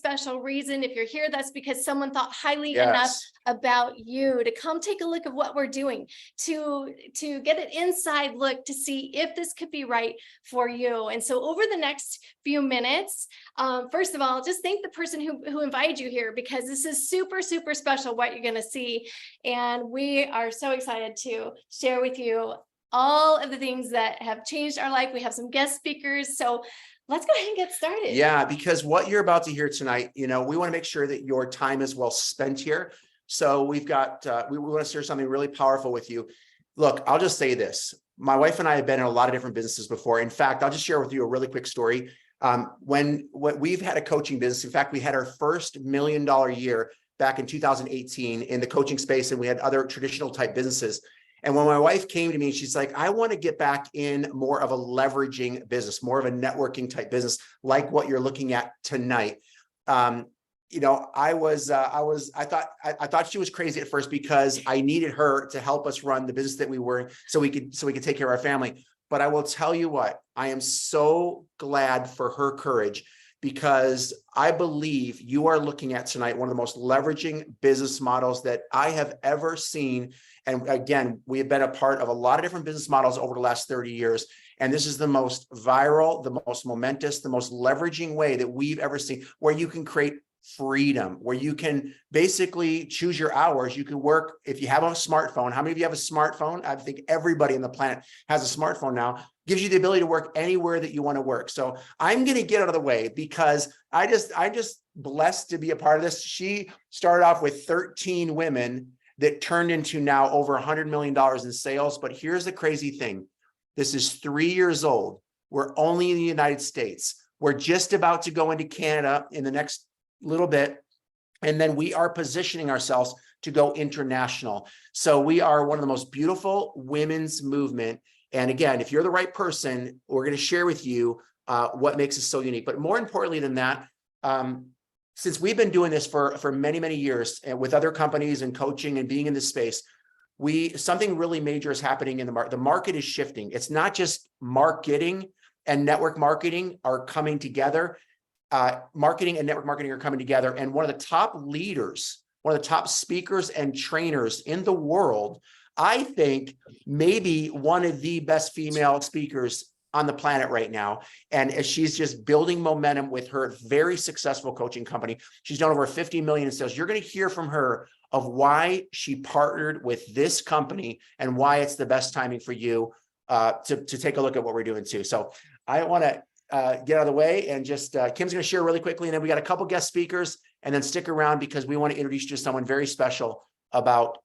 special reason. If you're here, that's because someone thought highly Yes. enough about you to come take a look at what we're doing, to get an inside look to see if this could be right for you. And so over the next few minutes, first of all, just thank the person who invited you here, because this is super, super special what you're going to see. And we are so excited to share with you all of the things that have changed our life. We have some guest speakers. So let's go ahead and get started. Yeah, because what you're about to hear tonight, we want to make sure that your time is well spent here. So we've got, we want to share something really powerful with you. Look, I'll just say this. My wife and I have been in a lot of different businesses before. In fact, I'll just share with you a really quick story. When we've had a coaching business, in fact, we had our first $1 million year back in 2018 in the coaching space, and we had other traditional type businesses. And when my wife came to me, she's like, I want to get back in more of a leveraging business, more of a networking type business, like what you're looking at tonight. I thought she was crazy at first, because I needed her to help us run the business that we were in, so we could take care of our family. But I will tell you what, I am so glad for her courage, because I believe you are looking at tonight one of the most leveraging business models that I have ever seen. And again, we have been a part of a lot of different business models over the last 30 years. And this is the most viral, the most momentous, the most leveraging way that we've ever seen, where you can create freedom, where you can basically choose your hours. You can work, if you have a smartphone. How many of you have a smartphone? I think everybody on the planet has a smartphone now. Gives you the ability to work anywhere that you want to work. So I'm going to get out of the way, because I'm just blessed to be a part of this. She started off with 13 women that turned into now over $100 million in sales. But here's the crazy thing. This is 3 years old. We're only in the United States. We're just about to go into Canada in the next little bit. And then we are positioning ourselves to go international. So we are one of the most beautiful women's movement. And again, if you're the right person, we're going to share with you what makes us so unique. But more importantly than that, since we've been doing this for many, many years, and with other companies and coaching and being in this space, something really major is happening in the market. The market is shifting. It's not just marketing and network marketing are coming together. Marketing and network marketing are coming together. And one of the top leaders, one of the top speakers and trainers in the world, I think maybe one of the best female speakers on the planet right now. And as she's just building momentum with her very successful coaching company, she's done over 50 million in sales. You're going to hear from her of why she partnered with this company and why it's the best timing for you to take a look at what we're doing too. So I want to get out of the way, and just Kim's going to share really quickly, and then we got a couple guest speakers, and then stick around, because we want to introduce you to someone very special about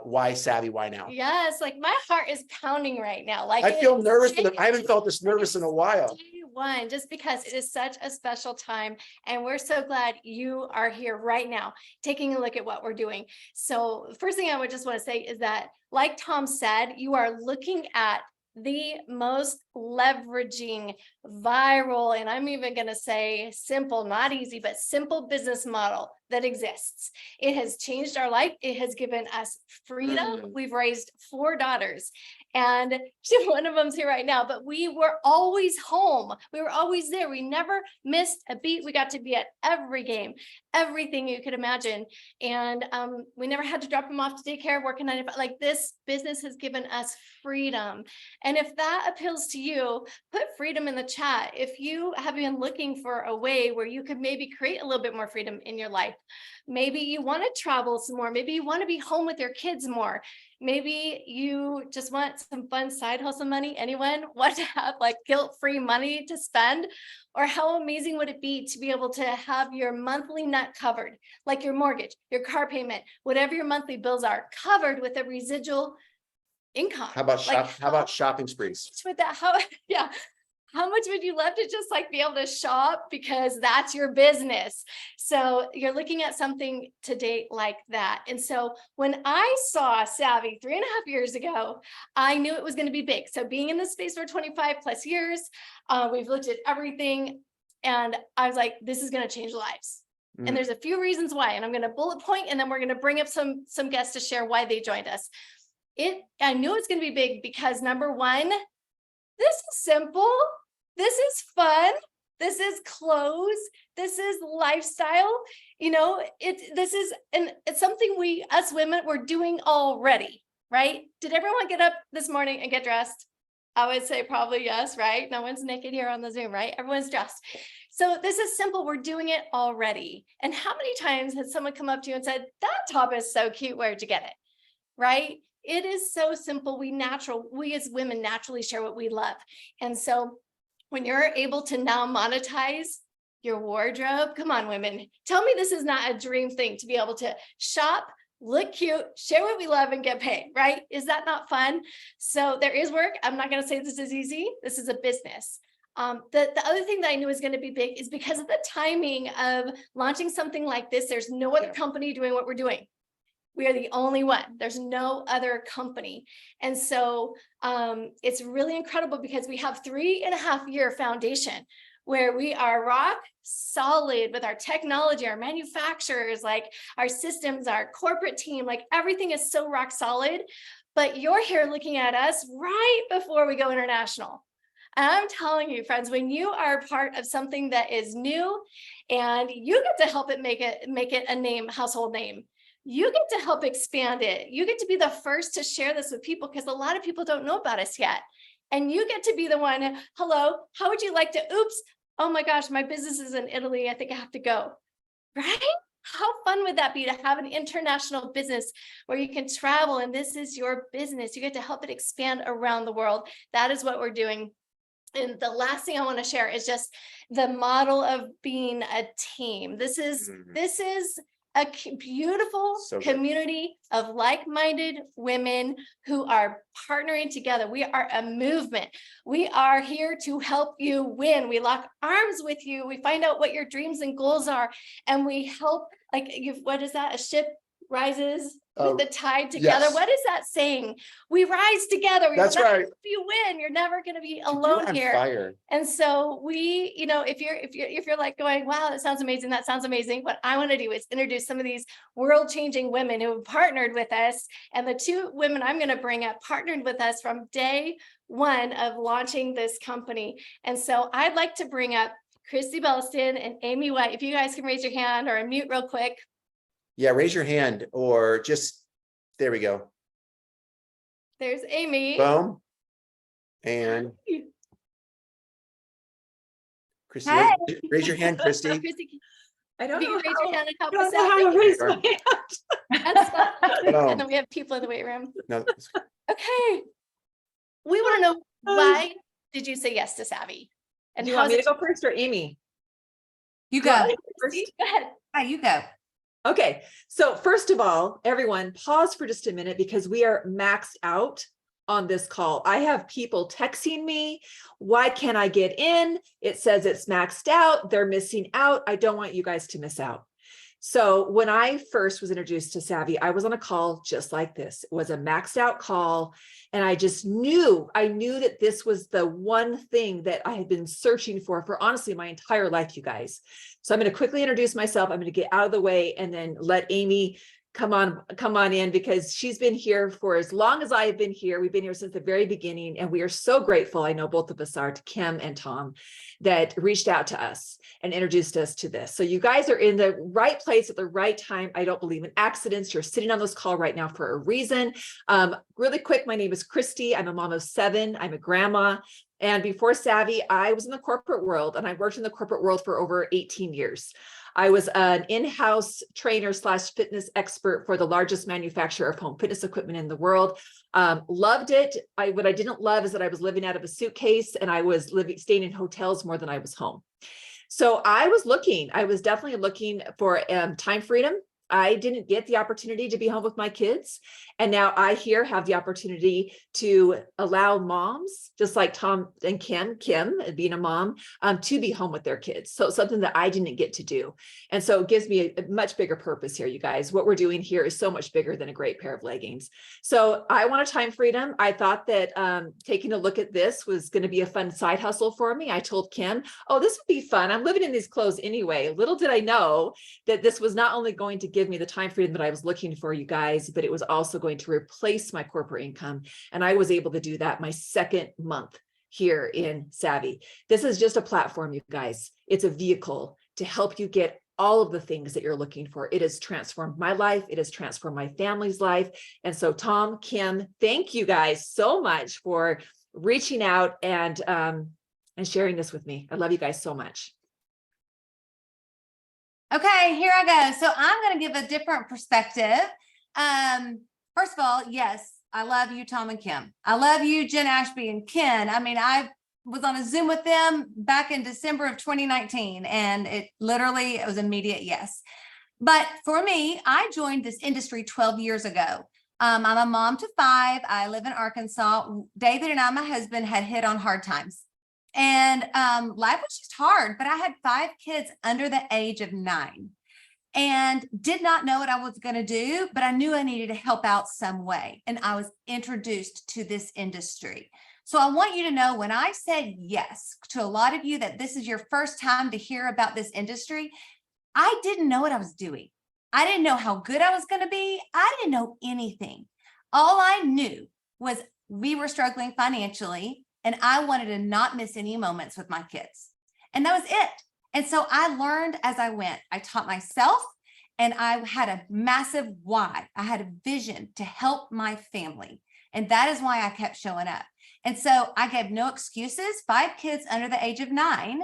why Savvy, why now. Yes, like my heart is pounding right now. Like I feel nervous. I haven't felt this nervous in a while. One, just because it is such a special time, and we're so glad you are here right now taking a look at what we're doing. So the first thing I would just want to say is that, like Tom said, you are looking at the most leveraging, viral, and I'm even going to say simple, not easy, but simple business model that exists. It has changed our life. It has given us freedom. We've raised 4 daughters, and one of them's here right now, but we were always home. We were always there. We never missed a beat. We got to be at every game, everything you could imagine. And we never had to drop them off to daycare, working on it. But like, this business has given us freedom. And if that appeals to you, put freedom in the chat. If you have been looking for a way where you could maybe create a little bit more freedom in your life, maybe you want to travel some more, maybe you want to be home with your kids more, maybe you just want some fun side hustle money. Anyone want to have like guilt-free money to spend? Or how amazing would it be to be able to have your monthly net covered, like your mortgage, your car payment, whatever your monthly bills are, covered with a residual income? How about shopping sprees? With that, how much would you love to just like be able to shop, because that's your business? So you're looking at something to date like that. And so when I saw Savvy 3.5 years ago, I knew it was going to be big. So being in this space for 25 plus years, we've looked at everything, and I was like, this is going to change lives. And there's a few reasons why, and I'm going to bullet point, and then we're going to bring up some guests to share why they joined us. I knew it's going to be big because, number one, this is simple. This is fun. This is clothes. This is lifestyle. You know, it's something we, us women, we're doing already, right? Did everyone get up this morning and get dressed? I would say probably yes, right? No one's naked here on the Zoom, right? Everyone's dressed. So this is simple. We're doing it already. And how many times has someone come up to you and said, that top is so cute, where'd you get it? Right? It is so simple. We as women naturally share what we love. And so when you're able to now monetize your wardrobe, come on, women, tell me this is not a dream thing to be able to shop, look cute, share what we love, and get paid, right? Is that not fun? So there is work. I'm not going to say this is easy. This is a business. The other thing that I knew was going to be big is because of the timing of launching something like this. There's no other company doing what we're doing. We are the only one. There's no other company. And so it's really incredible because we have 3.5-year foundation where we are rock solid with our technology, our manufacturers, like our systems, our corporate team, like everything is so rock solid. But you're here looking at us right before we go international. And I'm telling you, friends, when you are part of something that is new and you get to help it make it a name, household name, you get to help expand it. You get to be the first to share this with people because a lot of people don't know about us yet. And you get to be the one, hello, how would you like to, oops, oh my gosh, my business is in Italy. I think I have to go, right? How fun would that be to have an international business where you can travel and this is your business. You get to help it expand around the world. That is what we're doing. And the last thing I want to share is just the model of being a team. This is a beautiful community of like-minded women who are partnering together. We are a movement. We are here to help you win. We lock arms with you. We find out what your dreams and goals are. And we help, what is that? A ship rises with the tide together. Yes. What is that saying? We rise together. That's right. Help you win. You're never going to be alone here. Fire. And so we, if you're like going, wow, that sounds amazing. That sounds amazing. What I want to do is introduce some of these world-changing women who have partnered with us. And the two women I'm going to bring up partnered with us from day one of launching this company. And so I'd like to bring up Christy Belliston and Amy White. If you guys can raise your hand or unmute real quick. Yeah, raise your hand or just, there we go. There's Amy. Boom. And Christy, raise your hand, Christy. Christy, I don't know. Raise your hand and help I us don't know out. how to raise my hand. And then we have people in the weight room. No. Okay. We want to know, why did you say yes to Savvy? And do you want me to go first or Amy? You go. Go ahead. Yeah, you go. Okay, so first of all, everyone pause for just a minute because we are maxed out on this call. I have people texting me, why can't I get in? It says it's maxed out, they're missing out. I don't want you guys to miss out. So when I first was introduced to Savvy, I was on a call just like this. It was a maxed out call. And I just knew, that this was the one thing that I had been searching for honestly my entire life, you guys. So I'm going to quickly introduce myself. I'm going to get out of the way and then let Amy come on in because she's been here for as long as I have been here. We've been here since the very beginning, and we are so grateful. I know both of us are, to Kim and Tom, that reached out to us and introduced us to this. So you guys are in the right place at the right time. I don't believe in accidents. You're sitting on this call right now for a reason. Really quick, my name is Christy. I'm a mom of 7. I'm a grandma. And before Savvy, I was in the corporate world, and I worked in the corporate world for over 18 years. I was an in-house trainer / fitness expert for the largest manufacturer of home fitness equipment in the world. Loved it. What I didn't love is that I was living out of a suitcase and I was staying in hotels more than I was home. So I was definitely looking for time freedom. I didn't get the opportunity to be home with my kids. And now I have the opportunity to allow moms, just like Tom and Kim being a mom, to be home with their kids. So something that I didn't get to do. And so it gives me a much bigger purpose here, you guys. What we're doing here is so much bigger than a great pair of leggings. So I want a time freedom. I thought that taking a look at this was going to be a fun side hustle for me. I told Kim, oh, this would be fun. I'm living in these clothes anyway. Little did I know that this was not only going to give me the time freedom that I was looking for, you guys, but it was also going to replace my corporate income. And I was able to do that my second month here in Savvy. This is just a platform, you guys. It's a vehicle to help you get all of the things that you're looking for. It has transformed my life. It has transformed my family's life. And so Tom, Kim, thank you guys so much for reaching out and sharing this with me. I love you guys so much. Okay, here I go. So I'm going to give a different perspective. First of all, yes, I love you, Tom and Kim. I love you, Jen Ashby and Ken. I mean, I was on a Zoom with them back in December of 2019, and it was immediate yes. But for me, I joined this industry 12 years ago. I'm a mom to 5. I live in Arkansas. David and I, my husband, had hit on hard times. And life was just hard, but I had 5 kids under the age of 9 and did not know what I was going to do, but I knew I needed to help out some way. And I was introduced to this industry. So I want you to know, when I said yes to a lot of you that this is your first time to hear about this industry, I didn't know what I was doing. I didn't know how good I was going to be. I didn't know anything. All I knew was we were struggling financially, and I wanted to not miss any moments with my kids. And that was it. And so I learned as I went. I taught myself, and I had a massive why. I had a vision to help my family. And that is why I kept showing up. And so I gave no excuses, 5 kids under the age of 9,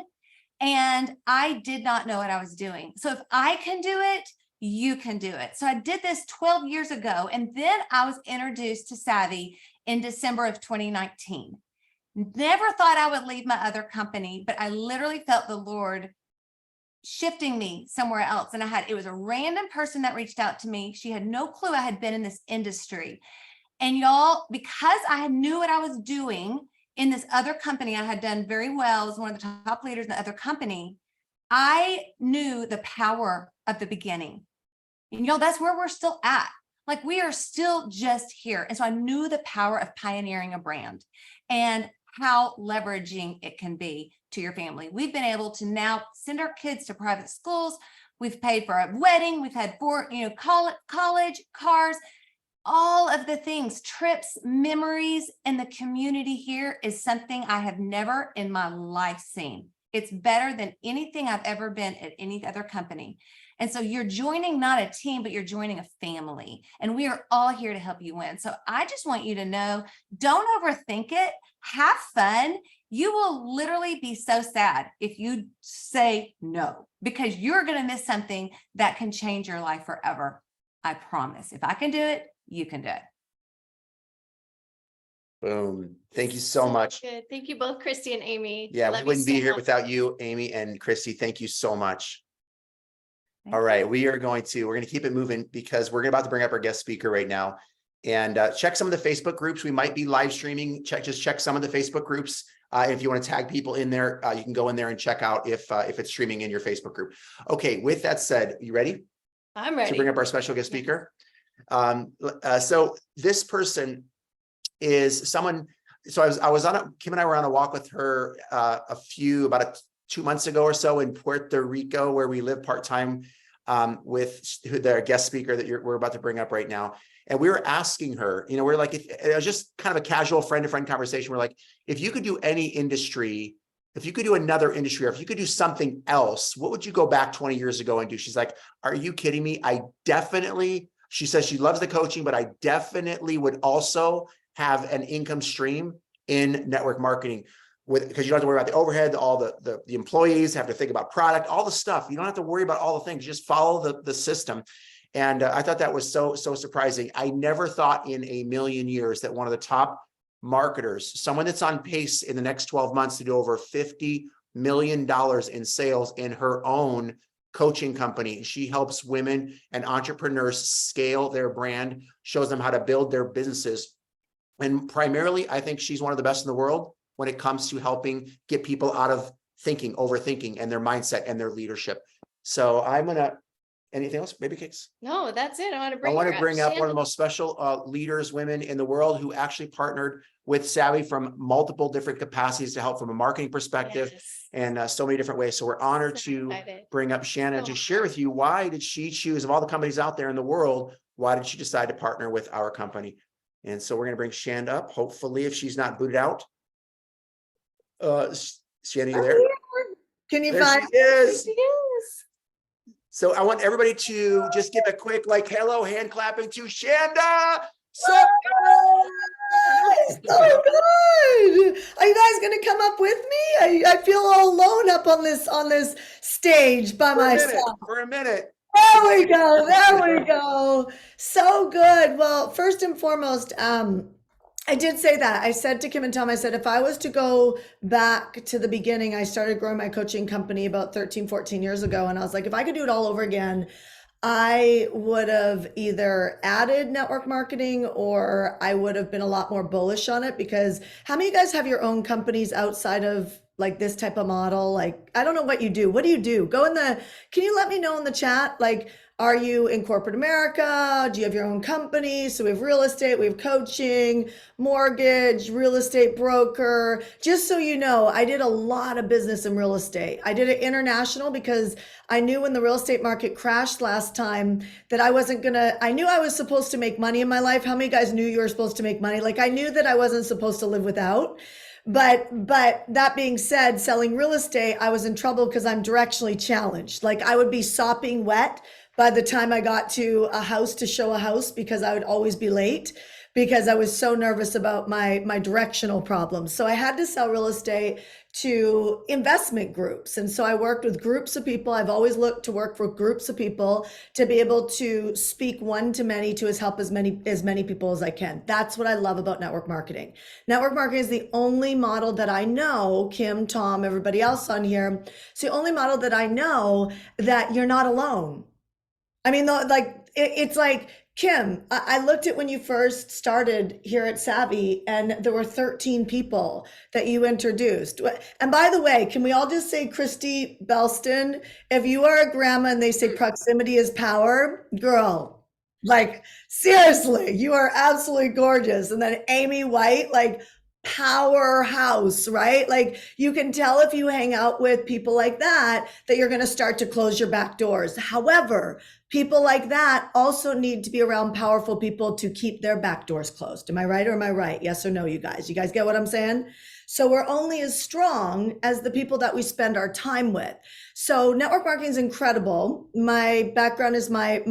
and I did not know what I was doing. So if I can do it, you can do it. So I did this 12 years ago, and then I was introduced to Savvy in December of 2019. Never thought I would leave my other company, but I literally felt the Lord shifting me somewhere else. And it was a random person that reached out to me. She had no clue I had been in this industry. And y'all, because I knew what I was doing in this other company, I had done very well as one of the top leaders in the other company. I knew the power of the beginning. And y'all, that's where we're still at. Like, we are still just here. And so I knew the power of pioneering a brand and how leveraging it can be to your family. We've been able to now send our kids to private schools. We've paid for a wedding. We've had 4, college, cars, all of the things, trips, memories, and the community here is something I have never in my life seen. It's better than anything I've ever been at any other company. And so you're joining not a team, but you're joining a family. And we are all here to help you win. So I just want you to know, don't overthink it. Have fun. You will literally be so sad if you say no, because you're going to miss something that can change your life forever. I promise. If I can do it, you can do it. Boom. Thank you so much. Good. Thank you both, Christy and Amy. Yeah, Love we you wouldn't so be here much. without you, Amy and Christy. Thank you so much. Thank All right, you. we're going to keep it moving because we're about to bring up our guest speaker right now. And check some of the Facebook groups. We might be live streaming. Just check some of the Facebook groups. If you want to tag people in there, you can go in there and check out if it's streaming in your Facebook group. Okay, with that said, you ready? I'm ready. To bring up our special guest speaker. So this person is someone. So Kim and I were on a walk with her about 2 months ago or so in Puerto Rico, where we live part-time with the guest speaker that we're about to bring up right now. And we were asking her, we're like, it was just kind of a casual friend-to-friend conversation. We're like, if you could do any industry, if you could do another industry, or if you could do something else, what would you go back 20 years ago and do? She's like, are you kidding me? She says she loves the coaching, but I definitely would also have an income stream in network marketing, because you don't have to worry about the overhead, all the employees have to think about product, all the stuff. You don't have to worry about all the things, just follow the system. And I thought that was so surprising. I never thought in a million years that one of the top marketers, someone that's on pace in the next 12 months to do over $50 million in sales in her own coaching company. She helps women and entrepreneurs scale their brand, shows them how to build their businesses. And primarily, I think she's one of the best in the world when it comes to helping get people out of overthinking, and their mindset and their leadership. So anything else? Baby cakes? No, that's it. I want to bring up one of the most special leaders, women in the world, who actually partnered with Savvy from multiple different capacities to help from a marketing perspective. Yes. And so many different ways. So we're honored to bring up Shanda to share with you, why did she choose, of all the companies out there in the world, why did she decide to partner with our company? And so we're going to bring Shanda up, hopefully, if she's not booted out. Shanda, you there? Can you There find? she is. Yes. So I want everybody to just give a quick like hello hand clapping to Shanda. So So good. Are you guys gonna come up with me? I feel all alone up on this stage by myself. for a minute. There we go. There we go. So good. Well, first and foremost, I did say that. I said to Kim and Tom, I said, if I was to go back to the beginning, I started growing my coaching company about 13, 14 years ago. And I was like, if I could do it all over again, I would have either added network marketing or I would have been a lot more bullish on it, because how many of you guys have your own companies outside of like this type of model? Like, I don't know what you do. What do you do? Can you let me know in the chat? Like, are you in corporate America? Do you have your own company? So we have real estate, we have coaching, mortgage, real estate broker. Just so you know, I did a lot of business in real estate. I did it international because I knew when the real estate market crashed last time that I knew I was supposed to make money in my life. How many of you guys knew you were supposed to make money? Like, I knew that I wasn't supposed to live without. But that being said, selling real estate, I was in trouble because I'm directionally challenged. Like, I would be sopping wet by the time I got to a house to show a house, because I would always be late because I was so nervous about my directional problems. So I had to sell real estate to investment groups. And so I worked with groups of people. I've always looked to work for groups of people to be able to speak one to many to help as many people as I can. That's what I love about network marketing. Network marketing is the only model that I know, Kim, Tom, everybody else on here, it's the only model that I know that you're not alone. I mean, it's like, Kim, I looked at when you first started here at Savvy, and there were 13 people that you introduced. And by the way, can we all just say, Christy Belston, if you are a grandma and they say proximity is power, girl, like, seriously, you are absolutely gorgeous. And then Amy White, like, powerhouse, right? Like, you can tell if you hang out with people like that you're going to start to close your back doors. However, people like that also need to be around powerful people to keep their back doors closed. Am I right or am I right? Yes or no, you guys? You guys get what I'm saying? So we're only as strong as the people that we spend our time with. So network marketing is incredible. My background is my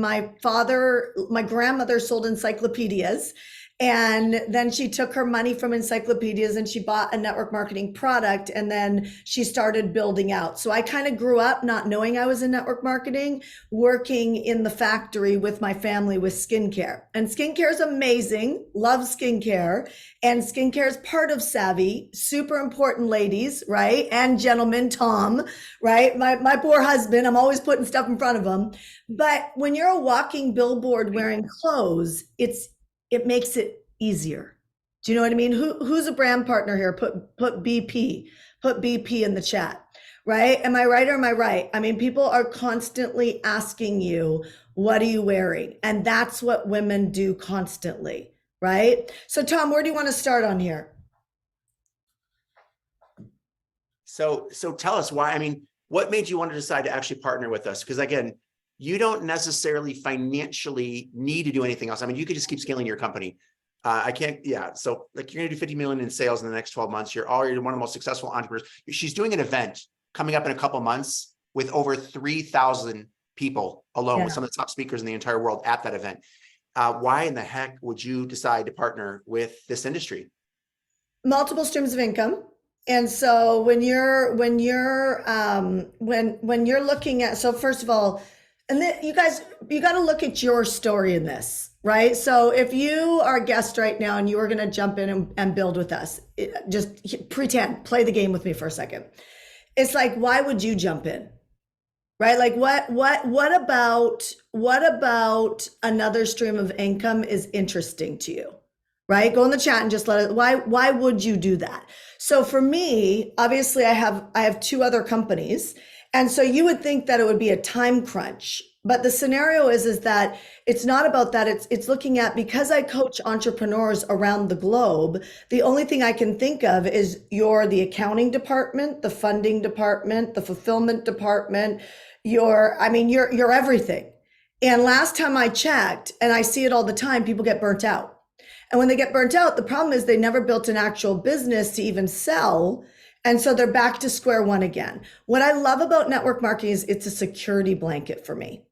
grandmother sold encyclopedias. And then she took her money from encyclopedias and she bought a network marketing product, and then she started building out. So I kind of grew up not knowing I was in network marketing, working in the factory with my family with skincare. And skincare is amazing. Love skincare. And skincare is part of Savvy. Super important, ladies, right? And gentlemen, Tom, right? My poor husband, I'm always putting stuff in front of him. But when you're a walking billboard wearing clothes, it makes it easier. Do you know what I mean? Who's a brand partner here? Put BP in the chat, right? Am I right or am I right? I mean, people are constantly asking you, what are you wearing? And that's what women do constantly, right? So Tom, where do you want to start on here? So tell us why. I mean, what made you want to decide to actually partner with us? Because again, you don't necessarily financially need to do anything else. I mean, you could just keep scaling your company. So like, you're gonna do 50 million in sales in the next 12 months. You're already one of the most successful entrepreneurs. She's doing an event coming up in a couple months with over 3,000 people alone, with some of the top speakers in the entire world at that event. Why in the heck would you decide to partner with this industry? Multiple streams of income. And so when you're looking at, so first of all, and then you guys, you got to look at your story in this, right? So if you are a guest right now and you are going to jump in and build with us, just pretend, play the game with me for a second. It's like, why would you jump in? Right? Like, what about another stream of income is interesting to you? Right? Go in the chat and just why would you do that? So for me, obviously I have two other companies. And so you would think that it would be a time crunch, but the scenario is that it's not about that. It's looking at, because I coach entrepreneurs around the globe, the only thing I can think of is you're the accounting department, the funding department, the fulfillment department. You're everything. And last time I checked, and I see it all the time, people get burnt out. And when they get burnt out, the problem is they never built an actual business to even sell. And so they're back to square one again. What I love about network marketing is it's a security blanket for me.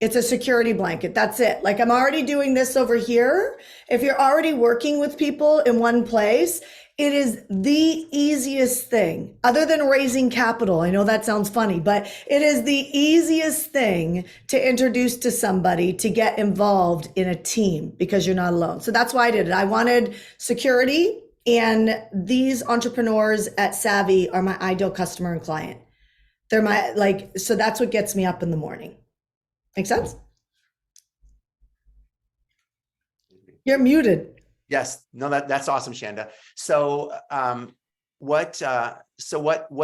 It's a security blanket. That's it. Like I'm already doing this over here. If you're already working with people in one place, it is the easiest thing other than raising capital. I know that sounds funny, but it is the easiest thing to introduce to somebody to get involved in a team because you're not alone. So that's why I did it. I wanted security, and these entrepreneurs at Savvy are my ideal customer and client. They're my, like, so that's what gets me up in the morning. Make sense? You're muted. Yes, no, that's awesome, Shanda. So, what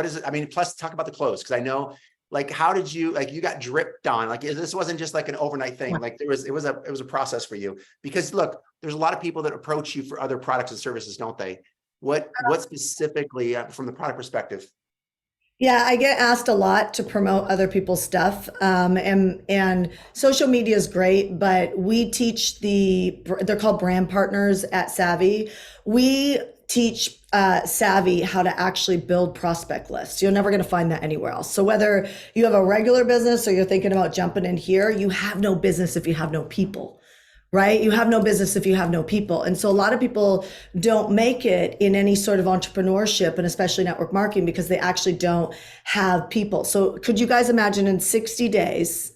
is it? I mean, plus talk about the clothes. Cause I know, like, how did you, like, you got dripped on, like, this wasn't just like an overnight thing. Like it was a process for you, because look, there's a lot of people that approach you for other products and services, don't they? What specifically from the product perspective? Yeah, I get asked a lot to promote other people's stuff. And social media is great, but we teach they're called brand partners at Savvy. We teach Savvy how to actually build prospect lists. You're never going to find that anywhere else. So whether you have a regular business or you're thinking about jumping in here, you have no business if you have no people. Right? You have no business if you have no people. And so a lot of people don't make it in any sort of entrepreneurship, and especially network marketing, because they actually don't have people. So could you guys imagine in 60 days,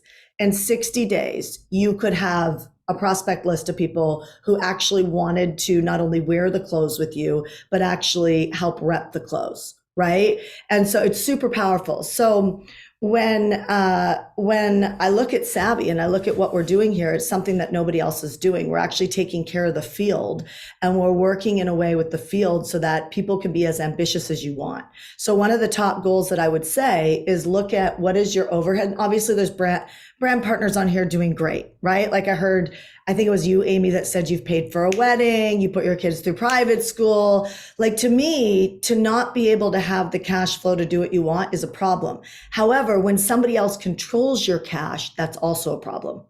you could have a prospect list of people who actually wanted to not only wear the clothes with you, but actually help rep the clothes, right? And so it's super powerful. So when I look at Savvy and I look at what we're doing here, it's something that nobody else is doing. We're actually taking care of the field, and we're working in a way with the field so that people can be as ambitious as you want. So one of the top goals that I would say is look at what is your overhead. Obviously there's brand partners on here doing great, right? Like I think it was you, Amy, that said you've paid for a wedding, you put your kids through private school. Like, to me, to not be able to have the cash flow to do what you want is a problem. However, when somebody else controls your cash, that's also a problem,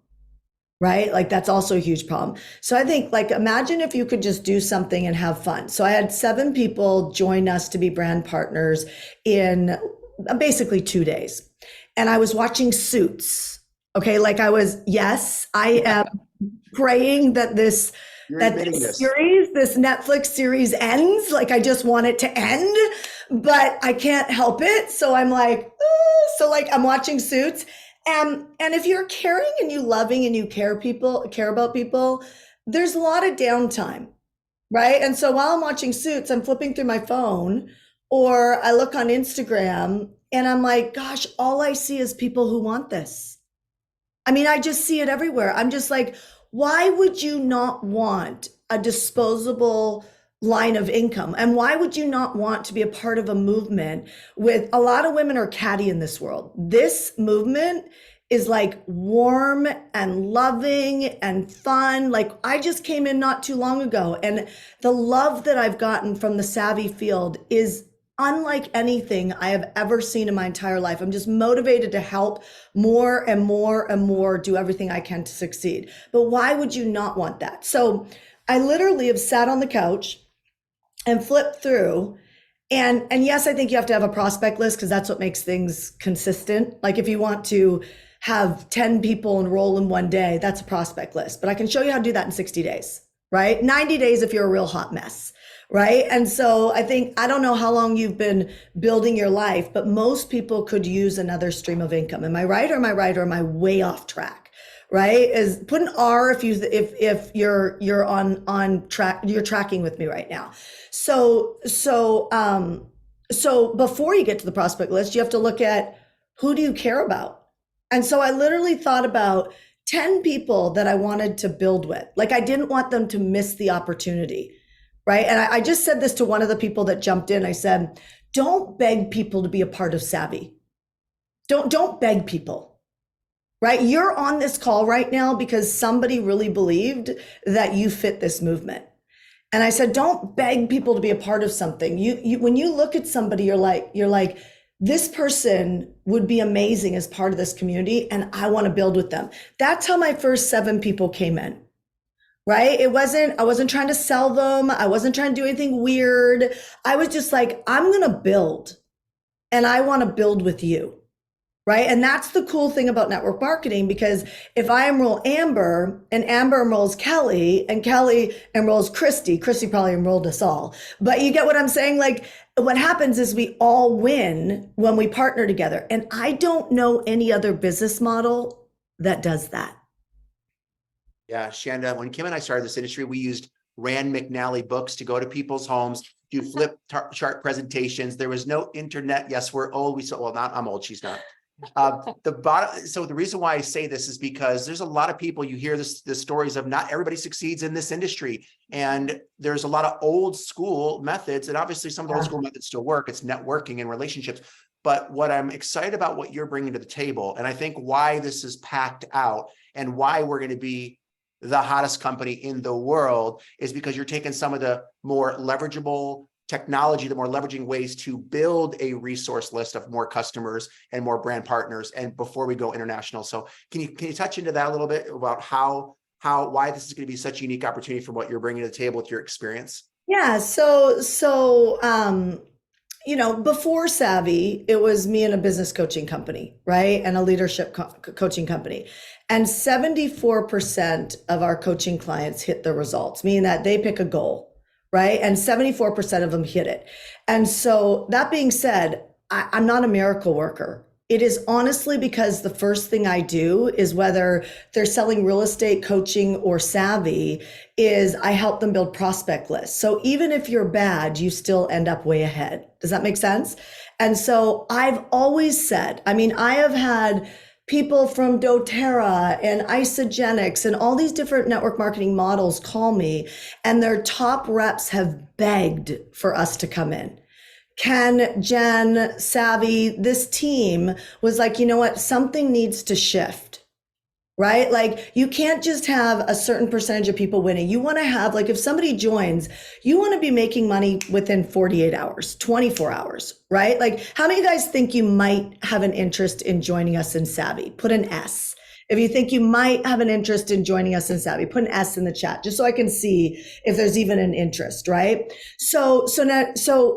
right? Like that's also a huge problem. So I think, like, imagine if you could just do something and have fun. So I had 7 people join us to be brand partners in basically 2 days. And I was watching Suits. Okay. Like I am praying that this series, this Netflix series ends. Like I just want it to end, but I can't help it. So I'm like, so like I'm watching Suits. And if you're caring and you loving and you care about people, there's a lot of downtime, right? And so while I'm watching Suits, I'm flipping through my phone, or I look on Instagram and I'm like, gosh, all I see is people who want this. I mean, I just see it everywhere. I'm just like, why would you not want a disposable line of income? And why would you not want to be a part of a movement with a lot of women are catty in this world? This movement is like warm and loving and fun. Like I just came in not too long ago, and the love that I've gotten from the Savvy field is unlike anything I have ever seen in my entire life. I'm just motivated to help more and more and more, do everything I can to succeed. But why would you not want that? So I literally have sat on the couch and flipped through. And yes, I think you have to have a prospect list because that's what makes things consistent. Like if you want to have 10 people enroll in one day, that's a prospect list. But I can show you how to do that in 60 days, right? 90 days if you're a real hot mess. Right. And so I think, I don't know how long you've been building your life, but most people could use another stream of income. Am I right? Or am I way off track? Right. Is put an R if you're on track, you're tracking with me right now. So before you get to the prospect list, you have to look at who do you care about? And so I literally thought about 10 people that I wanted to build with. Like I didn't want them to miss the opportunity. Right. And I just said this to one of the people that jumped in. I said, don't beg people to be a part of Savvy. Don't beg people. Right. You're on this call right now because somebody really believed that you fit this movement. And I said, don't beg people to be a part of something. You when you look at somebody, you're like, this person would be amazing as part of this community, and I want to build with them. That's how my first 7 people came in. right? I wasn't trying to sell them. I wasn't trying to do anything weird. I was just like, I'm going to build and I want to build with you. Right. And that's the cool thing about network marketing, because if I enroll Amber and Amber enrolls Kelly and Kelly enrolls Christy, Christy probably enrolled us all. But you get what I'm saying? Like, what happens is we all win when we partner together. And I don't know any other business model that does that. Yeah, Shanda, when Kim and I started this industry, we used Rand McNally books to go to people's homes, do flip chart presentations. There was no internet. Yes, we're old. I'm old. She's not. So the reason why I say this is because there's a lot of people, you hear the stories of not everybody succeeds in this industry. And there's a lot of old school methods, and obviously some of the old school methods still work. It's networking and relationships. But what I'm excited about what you're bringing to the table, and I think why this is packed out and why we're going to be the hottest company in the world, is because you're taking some of the more leverageable technology, the more leveraging ways to build a resource list of more customers and more brand partners, and before we go international. So can you touch into that a little bit about why this is going to be such a unique opportunity for what you're bringing to the table with your experience? Yeah. Before Savvy, it was me and a business coaching company, right? And a leadership coaching company. And 74% of our coaching clients hit the results, meaning that they pick a goal, right? And 74% of them hit it. And so that being said, I'm not a miracle worker. It is honestly because the first thing I do is, whether they're selling real estate, coaching, or Savvy, is I help them build prospect lists. So even if you're bad, you still end up way ahead. Does that make sense? And so I've always said, I have had people from doTERRA and Isogenics and all these different network marketing models call me, and their top reps have begged for us to come in. Ken, Jen, Savvy, this team was like, you know what? Something needs to shift, right? Like, you can't just have a certain percentage of people winning. You want to have, like, if somebody joins, you want to be making money within 48 hours, 24 hours, right? Like, how many of you guys think you might have an interest in joining us in Savvy? Put an S. If you think you might have an interest in joining us in Savvy, put an S in the chat, just so I can see if there's even an interest, right? So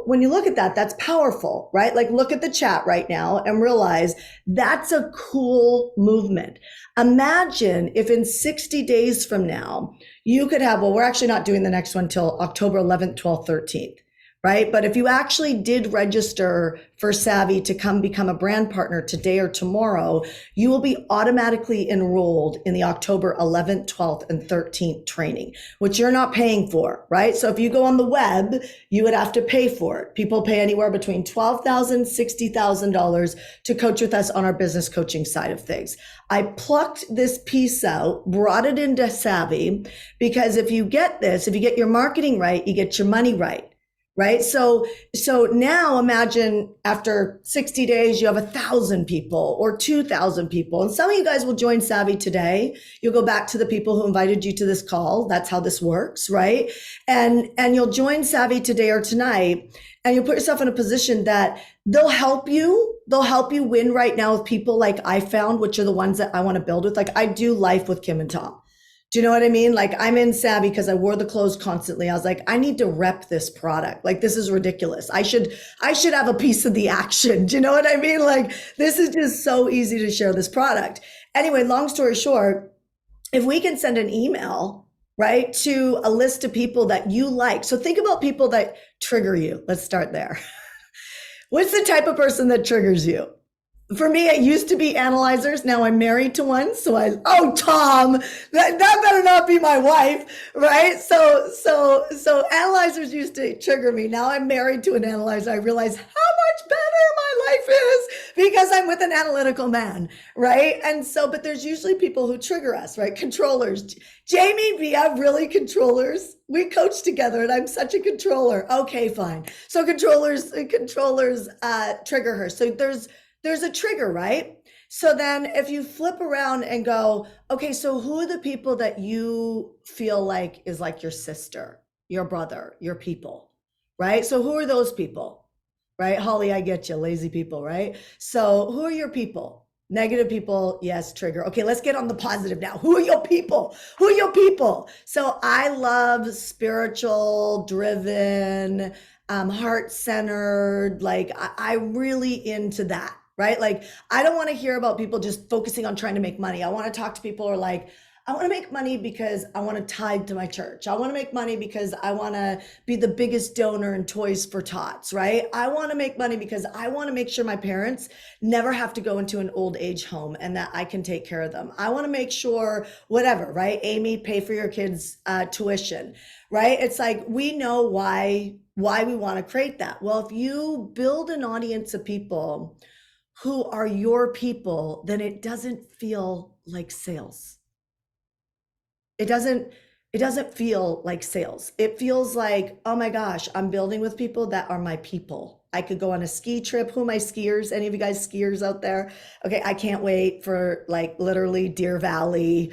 when you look at that, that's powerful, right? Like, look at the chat right now and realize that's a cool movement. Imagine if in 60 days from now, you could have, well, we're actually not doing the next one till October 11th, 12th, 13th. Right? But if you actually did register for Savvy to come become a brand partner today or tomorrow, you will be automatically enrolled in the October 11th, 12th, and 13th training, which you're not paying for, right? So if you go on the web, you would have to pay for it. People pay anywhere between $12,000, $60,000 to coach with us on our business coaching side of things. I plucked this piece out, brought it into Savvy, because if you get this, if you get your marketing right, you get your money right. Right. So now imagine after 60 days, you have 1,000 people or 2,000 people. And some of you guys will join Savvy today. You'll go back to the people who invited you to this call. That's how this works. Right. And you'll join Savvy today or tonight, and you'll put yourself in a position that they'll help you. They'll help you win right now with people like I found, which are the ones that I want to build with. Like, I do life with Kim and Tom. Do you know what I mean? Like, I'm in Savvy because I wore the clothes constantly. I was like, I need to rep this product. Like, this is ridiculous. I should have a piece of the action. Do you know what I mean? Like, this is just so easy to share this product. Anyway, long story short, if we can send an email, right, to a list of people that you like. So think about people that trigger you. Let's start there. What's the type of person that triggers you? For me, it used to be analyzers. Now I'm married to one. So Tom, that better not be my wife, right? So analyzers used to trigger me. Now I'm married to an analyzer. I realize how much better my life is because I'm with an analytical man, right? And so, but there's usually people who trigger us, right? Controllers. Jamie, we have really controllers. We coach together and I'm such a controller. Okay, fine. So controllers trigger her. So there's a trigger, right? So then if you flip around and go, okay, so who are the people that you feel like is like your sister, your brother, your people, right? So who are those people, right? Holly, I get you, lazy people, right? So who are your people? Negative people, yes, trigger. Okay, let's get on the positive now. Who are your people? Who are your people? So I love spiritual, driven, heart-centered. Like I'm really into that, right? Like I don't want to hear about people just focusing on trying to make money. I want to talk to people who are like, I want to make money because I want to tithe to my church. I want to make money because I want to be the biggest donor in Toys for Tots, right? I want to make money because I want to make sure my parents never have to go into an old age home and that I can take care of them. I want to make sure whatever, right? Amy, pay for your kids' tuition, right? It's like we know why we want to create that. Well, if you build an audience of people who are your people, then it doesn't feel like sales. It doesn't feel like sales. It feels like, oh my gosh, I'm building with people that are my people. I could go on a ski trip. Who are my skiers? Any of you guys skiers out there? Okay, I can't wait for like literally Deer Valley.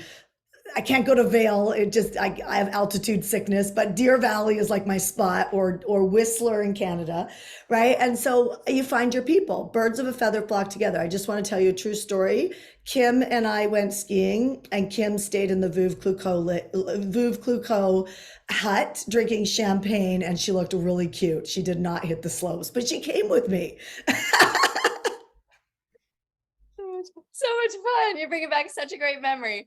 I can't go to Vail. I have altitude sickness, but Deer Valley is like my spot, or Whistler in Canada, right? And so you find your people. Birds of a feather flock together. I just want to tell you a true story. Kim and I went skiing, and Kim stayed in the Veuve Clicquot hut drinking champagne, and she looked really cute. She did not hit the slopes, but she came with me. So much fun. You're bringing back such a great memory.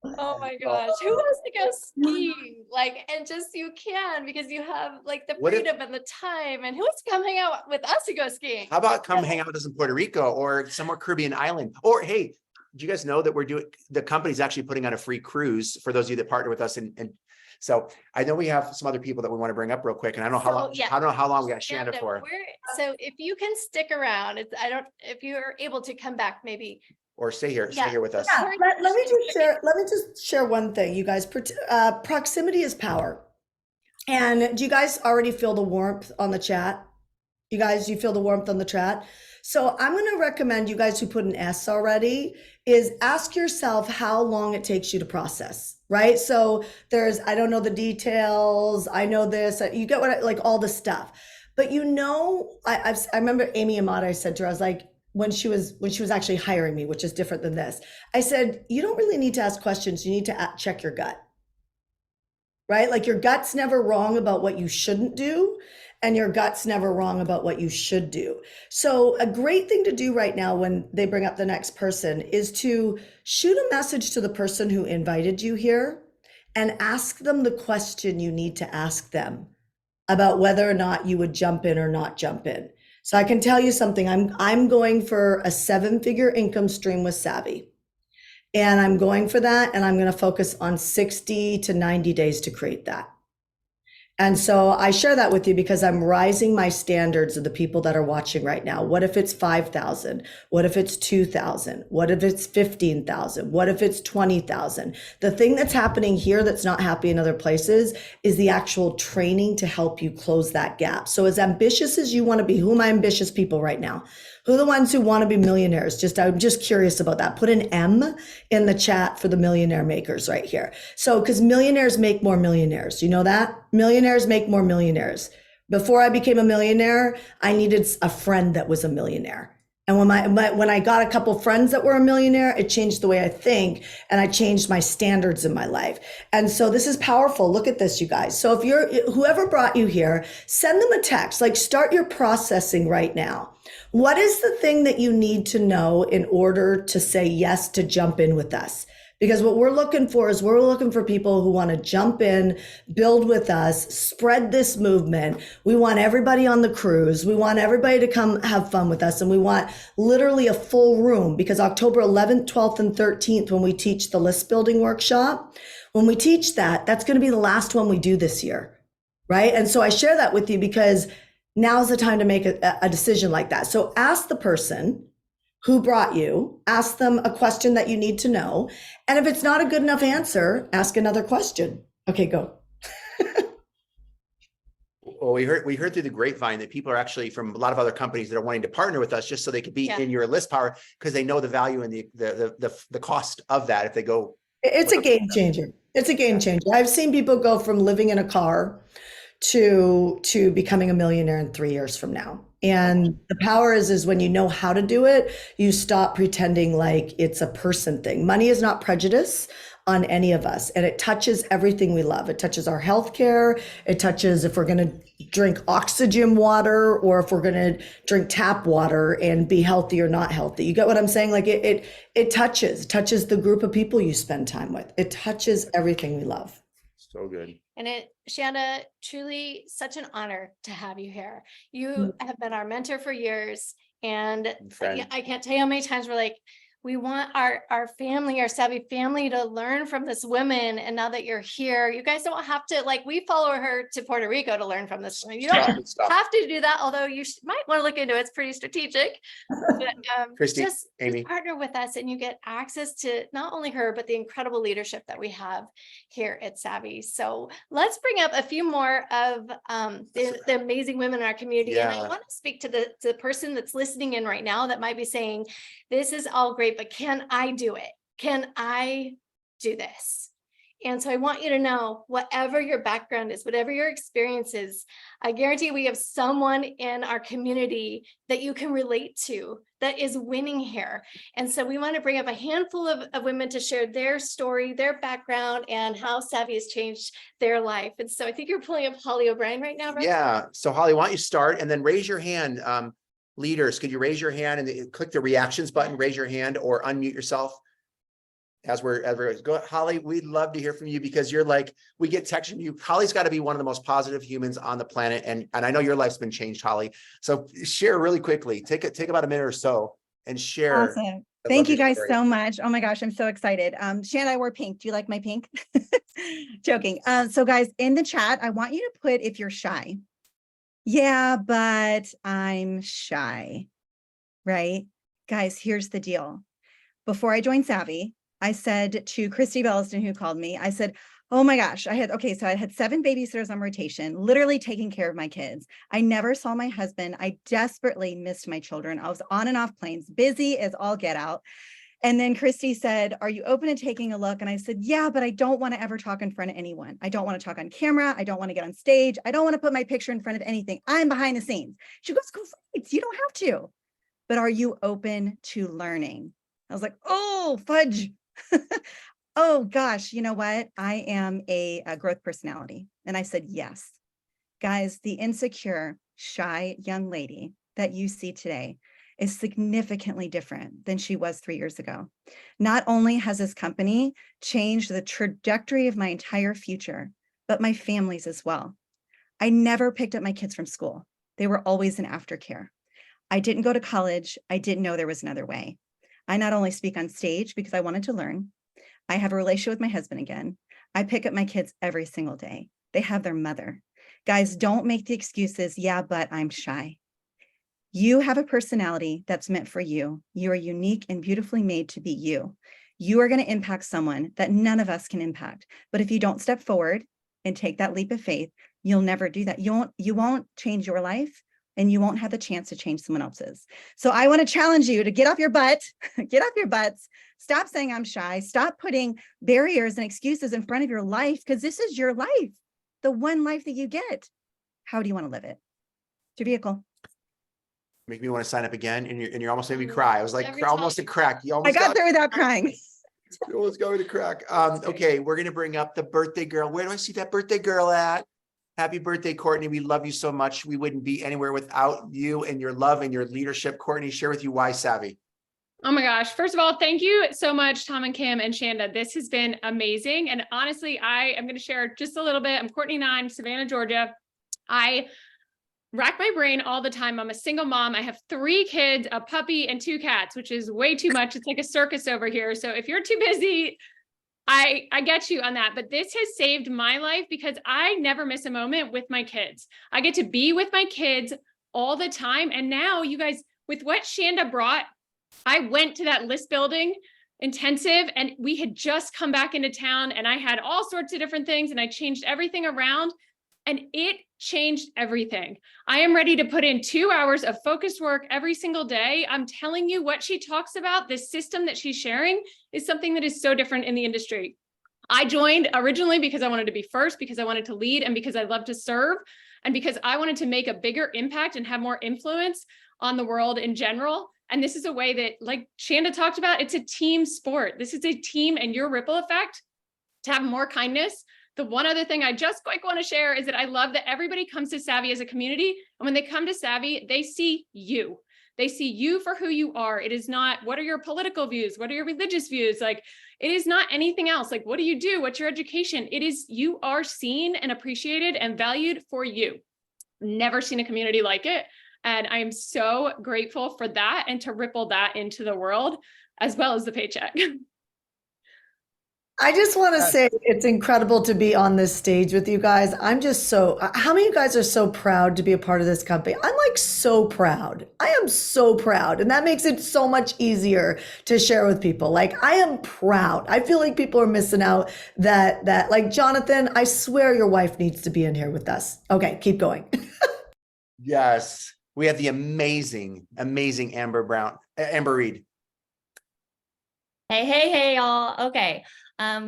Oh my gosh. Who wants to go skiing? Like, and just you can, because you have like the What if- freedom and the time. And who wants to come hang out with us to go skiing? How about come hang out with us in Puerto Rico or somewhere Caribbean island? Or hey, do you guys know that the company's actually putting on a free cruise for those of you that partner with us? And so I know we have some other people that we want to bring up real quick. And I don't know how long, So, yeah. I don't know how long we got Shanda for, So if you can stick around, if you're able to come back, maybe. or stay here with us. Yeah, let me just share one thing, you guys. Proximity is power. And do you guys already feel the warmth on the chat? You guys, you feel the warmth on the chat? So I'm going to recommend you guys who put an S already is ask yourself how long it takes you to process, right? So I don't know the details. I know this, you get what like all the stuff, but I remember Amy Amata, I said to her, I was like, when she was actually hiring me, which is different than this, I said, you don't really need to ask questions. You need to check your gut, right? Like your gut's never wrong about what you shouldn't do, and your gut's never wrong about what you should do. So a great thing to do right now when they bring up the next person is to shoot a message to the person who invited you here and ask them the question you need to ask them about whether or not you would jump in or not jump in. So I can tell you something, I'm going for a 7-figure income stream with Savvy. And I'm going for that, and I'm going to focus on 60 to 90 days to create that. And so I share that with you because I'm rising my standards of the people that are watching right now. What if it's 5,000? What if it's 2,000? What if it's 15,000? What if it's 20,000? The thing that's happening here that's not happening in other places is the actual training to help you close that gap. So as ambitious as you want to be, who are my ambitious people right now? Who are the ones who want to be millionaires? I'm just curious about that. Put an M in the chat for the millionaire makers right here. So, because millionaires make more millionaires. You know that? Millionaires make more millionaires. Before I became a millionaire, I needed a friend that was a millionaire. And when I got a couple friends that were a millionaire, it changed the way I think, and I changed my standards in my life. And so this is powerful. Look at this, you guys. So if whoever brought you here, send them a text, like start your processing right now. What is the thing that you need to know in order to say yes to jump in with us? Because what we're looking for is we're looking for people who want to jump in, build with us, spread this movement. We want everybody on the cruise. We want everybody to come have fun with us. And we want literally a full room, because October 11th, 12th, and 13th, when we teach the list building workshop, when we teach that, that's going to be the last one we do this year, right? And so I share that with you because now's the time to make a decision like that. So ask the person who brought you, ask them a question that you need to know. And if it's not a good enough answer, ask another question. Okay, go. Well, we heard through the grapevine that people are actually from a lot of other companies that are wanting to partner with us just so they could be in your list power, because they know the value and the cost of that if they go. It's a game changer. It's a game changer. I've seen people go from living in a car to becoming a millionaire in 3 years from now. And the power is when you know how to do it, you stop pretending like it's a person thing. Money is not prejudice on any of us, and it touches everything we love. It touches our healthcare. It touches if we're going to drink oxygen water or if we're going to drink tap water and be healthy or not healthy. You get what I'm saying? Like it touches the group of people you spend time with. It touches everything we love. So good. And Shanda, truly such an honor to have you here. You Mm. have been our mentor for years. And Friend. I can't tell you how many times we're like, we want our family, our Savvy family to learn from this woman. And now that you're here, you guys don't have to, like, we follow her to Puerto Rico to learn from this woman. You don't Stop. have to do that, although you might want to look into it. It's pretty strategic. But Christy, just Amy. partner with us and you get access to not only her, but the incredible leadership that we have here at Savvy. So let's bring up a few more of the amazing women in our community. And I Yeah. want to speak to the person that's listening in right now that might be saying, this is all great, but can I do it? Can I do this? And so I want you to know, whatever your background is, whatever your experience is, I guarantee we have someone in our community that you can relate to that is winning here. And so we want to bring up a handful of women to share their story, their background, and how Savvy has changed their life. And so I think you're pulling up Holly O'Brien right now, right? Yeah. So Holly, why don't you start and then raise your hand? Leaders, could you raise your hand and click the reactions button, raise your hand or unmute yourself? As we're go, Holly, we'd love to hear from you because you're like, we get text from you. Holly's got to be one of the most positive humans on the planet. And I know your life's been changed, Holly. So share really quickly, take about a minute or so and share. Awesome. Thank you guys so much. Oh my gosh, I'm so excited. Shanda, I wore pink. Do you like my pink? Joking. So guys, in the chat, I want you to put if you're shy. Yeah, but I'm shy, right? Guys, here's the deal. Before I joined Savvy, I said to Christy Belliston, who called me, I said, oh my gosh, I had 7 babysitters on rotation, literally taking care of my kids. I never saw my husband. I desperately missed my children. I was on and off planes, busy as all get out. And then Christy said, are you open to taking a look? And I said, yeah, but I don't want to ever talk in front of anyone. I don't want to talk on camera. I don't want to get on stage. I don't want to put my picture in front of anything. I'm behind the scenes. She goes, great, you don't have to. But are you open to learning? I was like, oh, fudge. Oh gosh, you know what? I am a growth personality. And I said, yes. Guys, the insecure, shy young lady that you see today is significantly different than she was 3 years ago. Not only has this company changed the trajectory of my entire future, but my family's as well. I never picked up my kids from school. They were always in aftercare. I didn't go to college. I didn't know there was another way. I not only speak on stage because I wanted to learn. I have a relationship with my husband again. I pick up my kids every single day. They have their mother. Guys, don't make the excuses, yeah, but I'm shy. You have a personality that's meant for you. You are unique and beautifully made to be you. You are going to impact someone that none of us can impact. But if you don't step forward and take that leap of faith, you'll never do that. You won't change your life and you won't have the chance to change someone else's. So I want to challenge you to get off your butt, get off your butts, stop saying I'm shy, stop putting barriers and excuses in front of your life because this is your life, the one life that you get. How do you want to live it? It's your vehicle. Make me want to sign up again, and you're almost made me cry. I was like Every almost a time. crack. You I almost got there without crying. You almost got me to crack. Okay, we're gonna bring up the birthday girl. Where do I see that birthday girl at? Happy birthday, Courtney. We love you so much. We wouldn't be anywhere without you and your love and your leadership. Courtney, share with you why Savvy. Oh my gosh. First of all, thank you so much, Tom and Kim and Shanda. This has been amazing. And honestly, I am going to share just a little bit. I'm Courtney 9, Savannah, Georgia. I rack my brain all the time. I'm a single mom. I have 3 kids, a puppy, and 2 cats, which is way too much. It's like a circus over here. So if you're too busy, I get you on that, but this has saved my life because I never miss a moment with my kids. I get to be with my kids all the time. And now you guys, with what Shanda brought, I went to that list building intensive and we had just come back into town and I had all sorts of different things and I changed everything around and it changed everything. I am ready to put in 2 hours of focused work every single day. I'm telling you what she talks about, this system that she's sharing is something that is so different in the industry. I joined originally because I wanted to be first, because I wanted to lead and because I love to serve. and because I wanted to make a bigger impact and have more influence on the world in general. And this is a way that, like Shanda talked about, it's a team sport. This is a team, and your ripple effect to have more kindness. The one other thing I just quick want to share is that I love that everybody comes to Savvy as a community. And when they come to Savvy, they see you. They see you for who you are. It is not, what are your political views? What are your religious views? Like, it is not anything else. Like, what do you do? What's your education? It is, you are seen and appreciated and valued for you. Never seen a community like it. And I am so grateful for that and to ripple that into the world as well as the paycheck. I just want to say it's incredible to be on this stage with you guys. I'm just so, how many of you guys are so proud to be a part of this company? I'm like so proud. I am so proud. And that makes it so much easier to share with people. Like, I am proud. I feel like people are missing out that like, Jonathan, I swear your wife needs to be in here with us. Okay, keep going. Yes. We have the amazing Amber Reed. Hey, y'all. Okay.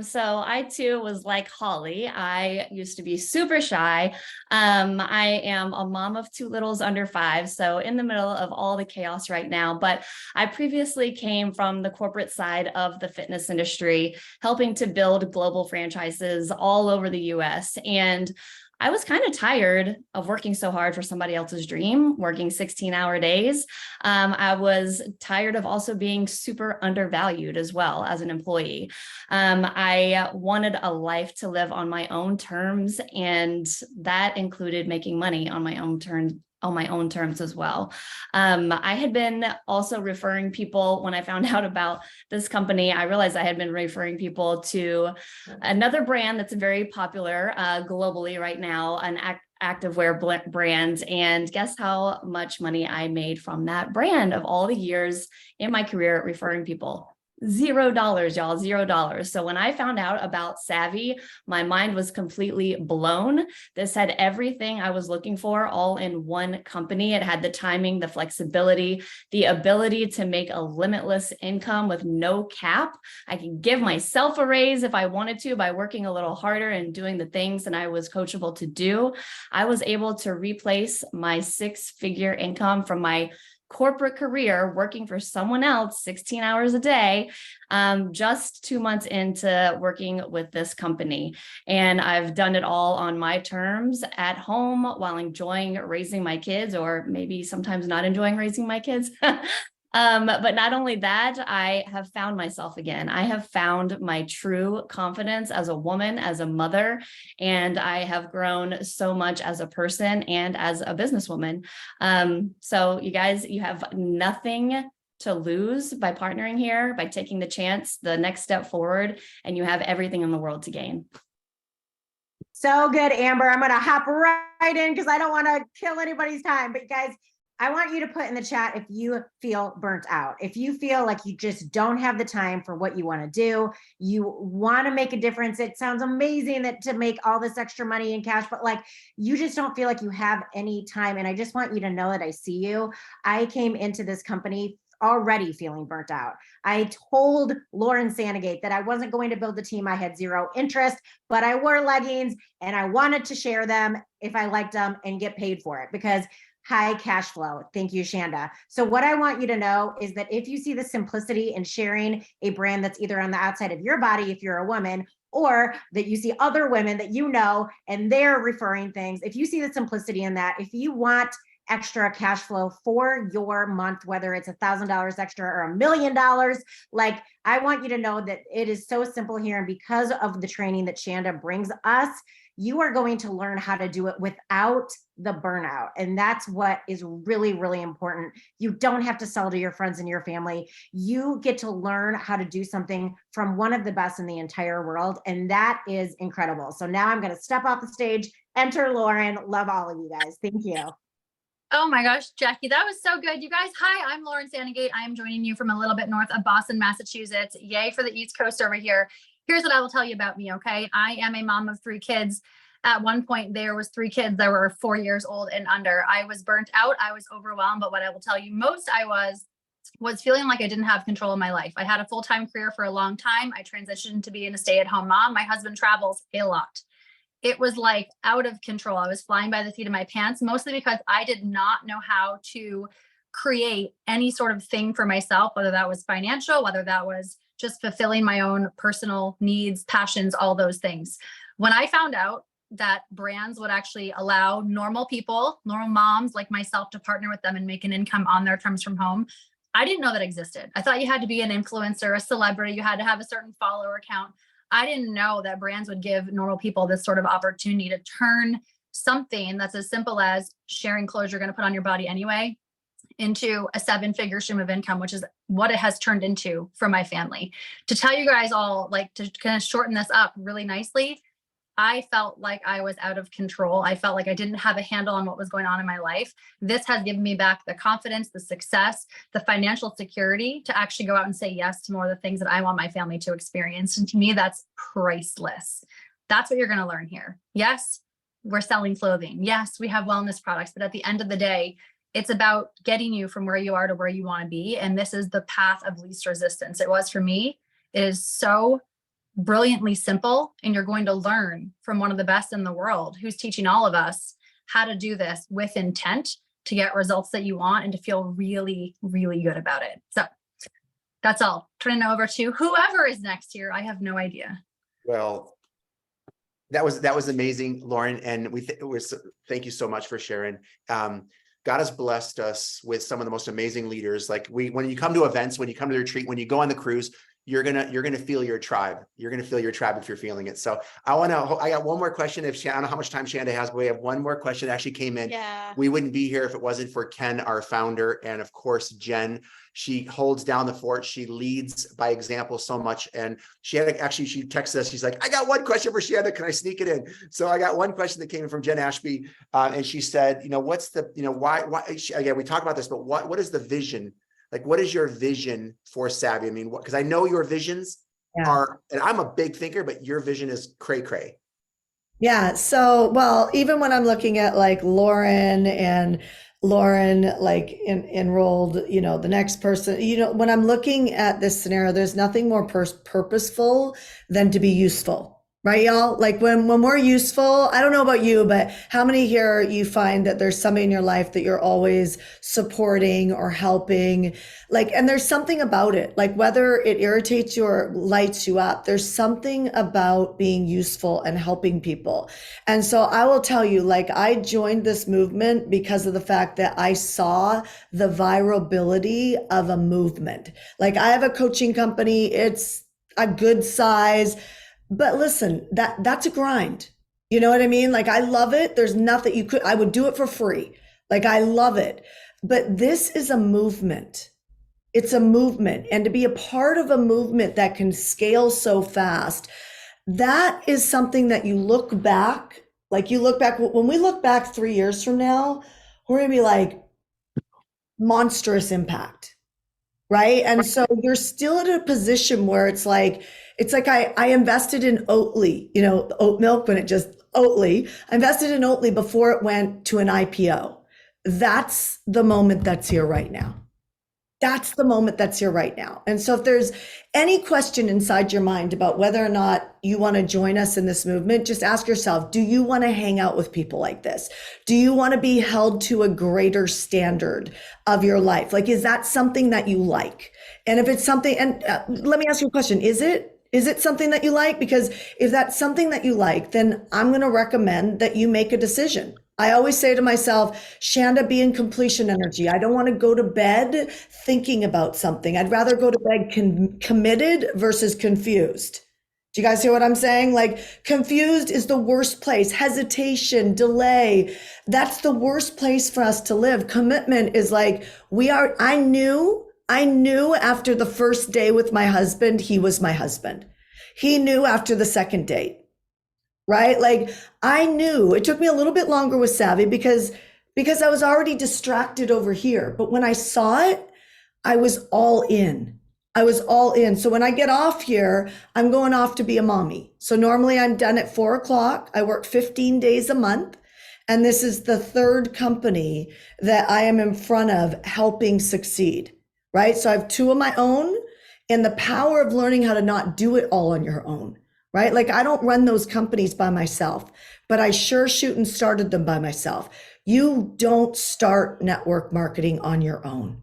So I too was like Holly. I used to be super shy. I am a mom of 2 littles under 5, so in the middle of all the chaos right now. But I previously came from the corporate side of the fitness industry, helping to build global franchises all over the US. And I was kind of tired of working so hard for somebody else's dream, working 16-hour days. I was tired of also being super undervalued as well as an employee. I wanted a life to live on my own terms, and that included making money on my own terms as well. I had been also referring people when I found out about this company. I realized I had been referring people to another brand that's very popular globally right now, an activewear brand. And guess how much money I made from that brand of all the years in my career referring people? $0, y'all, $0. So when I found out about Savvy, my mind was completely blown. This had everything I was looking for all in one company. It had the timing, the flexibility, the ability to make a limitless income with no cap. I could give myself a raise if I wanted to by working a little harder and doing the things that I was coachable to do. I was able to replace my 6-figure income from my corporate career working for someone else 16 hours a day, just 2 months into working with this company. And I've done it all on my terms at home while enjoying raising my kids, or maybe sometimes not enjoying raising my kids. But not only that, I have found myself again. I have found my true confidence as a woman, as a mother, and I have grown so much as a person and as a businesswoman. So you guys, you have nothing to lose by partnering here, by taking the chance, the next step forward, and you have everything in the world to gain. So good, Amber. I'm going to hop right in because I don't want to kill anybody's time. But you guys, I want you to put in the chat if you feel burnt out, if you feel like you just don't have the time for what you want to do, you want to make a difference. It sounds amazing that to make all this extra money in cash, but like you just don't feel like you have any time. And I just want you to know that I see you. I came into this company already feeling burnt out. I told Lauren Sandegate that I wasn't going to build the team. I had zero interest, but I wore leggings and I wanted to share them if I liked them and get paid for it because high cash flow. Thank you, Shanda. So what I want you to know is that if you see the simplicity in sharing a brand that's either on the outside of your body, if you're a woman, or that you see other women that you know, and they're referring things, if you see the simplicity in that, if you want extra cash flow for your month, whether it's $1,000 extra or $1 million, like I want you to know that it is so simple here. And because of the training that Shanda brings us, you are going to learn how to do it without the burnout. And that's what is really, really important. You don't have to sell to your friends and your family. You get to learn how to do something from one of the best in the entire world. And that is incredible. So now I'm going to step off the stage, enter Lauren. Love all of you guys. Thank you. Oh my gosh, Jackie, that was so good. You guys, hi, I'm Lauren Sandegate. I am joining you from a little bit north of Boston, Massachusetts. Yay for the East Coast over here. Here's what I will tell you about me, okay? I am a mom of 3 kids. At one point, there was 3 kids that were 4 years old and under. I was burnt out. I was overwhelmed. But what I will tell you most I was feeling like I didn't have control of my life. I had a full-time career for a long time. I transitioned to being a stay-at-home mom. My husband travels a lot. it was like out of control. I was flying by the seat of my pants, mostly because I did not know how to create any sort of thing for myself, whether that was financial, whether that was just fulfilling my own personal needs, passions, all those things. When I found out that brands would actually allow normal people, normal moms like myself, to partner with them and make an income on their terms from home, I didn't know that existed. I thought you had to be an influencer, a celebrity, you had to have a certain follower count. I didn't know that brands would give normal people this sort of opportunity to turn something that's as simple as sharing clothes you're going to put on your body anyway into a 7-figure stream of income, which is what it has turned into for my family. To tell you guys all, like, to kind of shorten this up really nicely, I felt like I was out of control. I felt like I didn't have a handle on what was going on in my life. This has given me back the confidence, the success, the financial security to actually go out and say yes to more of the things that I want my family to experience. And to me, that's priceless. That's what you're going to learn here. Yes, we're selling clothing. Yes, we have wellness products, but at the end of the day, it's about getting you from where you are to where you want to be. And this is the path of least resistance. It was for me. It is so brilliantly simple, and you're going to learn from one of the best in the world who's teaching all of us how to do this with intent to get results that you want and to feel really, really good about it. So that's all. Turning it over to whoever is next here. I have no idea. Well, that was amazing, Lauren. And thank you so much for sharing. God has blessed us with some of the most amazing leaders. Like when you come to events, when you come to the retreat, when you go on the cruise, you're gonna feel your tribe. You're gonna feel your tribe if you're feeling it. So I got one more question. I don't know how much time Shanda has, but we have one more question that actually came in. Yeah. We wouldn't be here if it wasn't for Ken, our founder, and of course Jen. She holds down the fort. She leads by example so much. And she texted us. She's like, I got one question for Shanda. Can I sneak it in? So I got one question that came in from Jen Ashby, and she said, what's the, why? Again, we talk about this, but what is the vision? Like, what is your vision for Savvy? I mean, because I know your visions are, and I'm a big thinker, but your vision is cray cray. Yeah. So, well, even when I'm looking at like Lauren like enrolled, the next person, when I'm looking at this scenario, there's nothing more purposeful than to be useful. Right, y'all? Like when we're useful, I don't know about you, but how many here you find that there's somebody in your life that you're always supporting or helping? Like, and there's something about it, like whether it irritates you or lights you up, there's something about being useful and helping people. And so I will tell you, like, I joined this movement because of the fact that I saw the virality of a movement. Like, I have a coaching company. It's a good size. But listen, that's a grind. You know what I mean? Like, I love it. There's nothing I would do it for free. Like, I love it. But this is a movement. It's a movement. And to be a part of a movement that can scale so fast, that is something that you look back, when we look back 3 years from now, we're going to be like, monstrous impact. Right. And so you're still in a position where it's like I invested in Oatly, oat milk when it just Oatly. I invested in Oatly before it went to an IPO. That's the moment that's here right now. That's the moment that's here right now. And so if there's any question inside your mind about whether or not you want to join us in this movement, just ask yourself, do you want to hang out with people like this? Do you want to be held to a greater standard of your life? Like, is that something that you like? And if it's something, and let me ask you a question, is it something that you like? Because if that's something that you like, then I'm going to recommend that you make a decision. I always say to myself, Shanda, be in completion energy. I don't want to go to bed thinking about something. I'd rather go to bed committed versus confused. Do you guys hear what I'm saying? Like, confused is the worst place. Hesitation, delay. That's the worst place for us to live. Commitment is like, I knew after the first day with my husband, he was my husband. He knew after the second date. Right? Like, I knew. It took me a little bit longer with Savvy because I was already distracted over here. But when I saw it, I was all in. So when I get off here, I'm going off to be a mommy. So normally I'm done at 4:00. I work 15 days a month. And this is the third company that I am in front of helping succeed. Right? So I have 2 of my own, and the power of learning how to not do it all on your own. right? Like I don't run those companies by myself, but I sure shoot and started them by myself. You don't start network marketing on your own.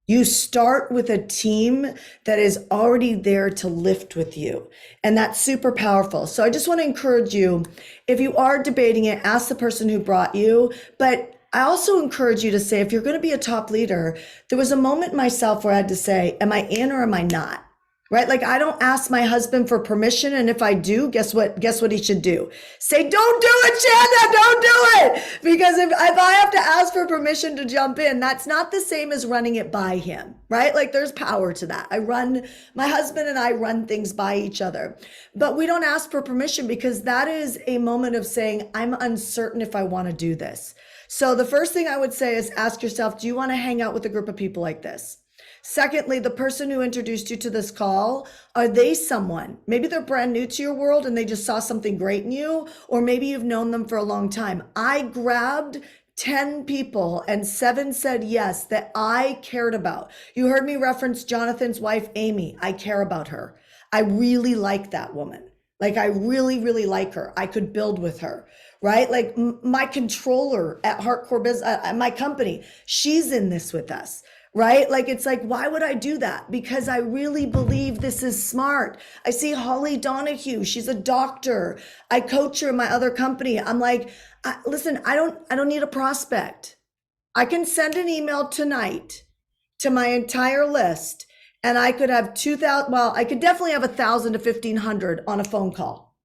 You start with a team that is already there to lift with you. And that's super powerful. So I just want to encourage you, if you are debating it, ask the person who brought you. But I also encourage you to say, if you're going to be a top leader, there was a moment myself where I had to say, am I in or am I not? Right? Like I don't ask my husband for permission. And if I do, guess what he should do? Say, don't do it, Shanda, don't do it. Because if I have to ask for permission to jump in, that's not the same as running it by him, right? Like there's power to that. My husband and I run things by each other, but we don't ask for permission because that is a moment of saying, I'm uncertain if I want to do this. So the first thing I would say is ask yourself, do you want to hang out with a group of people like this? Secondly, the person who introduced you to this call, are they someone? Maybe they're brand new to your world and they just saw something great in you, or maybe you've known them for a long time. I grabbed 10 people and 7 said yes that I cared about. You heard me reference Jonathan's wife, Amy. I care about her. I really like that woman. Like I really, really like her. I could build with her, right? Like my controller at Hardcore Business, at my company, she's in this with us. Right? Like, it's like, why would I do that? Because I really believe this is smart. I see Holly Donahue. She's a doctor. I coach her in my other company. I'm like, listen, I don't need a prospect. I can send an email tonight to my entire list and I could have 2,000. Well, I could definitely have 1,000 to 1,500 on a phone call.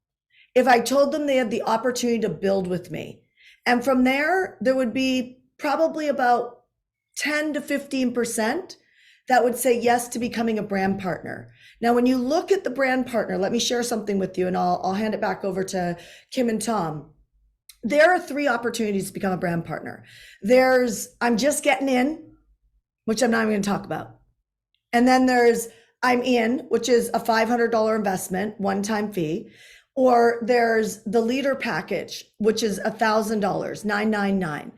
If I told them they had the opportunity to build with me. And from there would be probably about 10 to 15% that would say yes to becoming a brand partner. Now, when you look at the brand partner, let me share something with you and I'll hand it back over to Kim and Tom. There are 3 opportunities to become a brand partner. There's, I'm just getting in, which I'm not even going to talk about. And then there's, I'm in, which is a $500 investment, one-time fee. Or there's the leader package, which is $1,000, $999.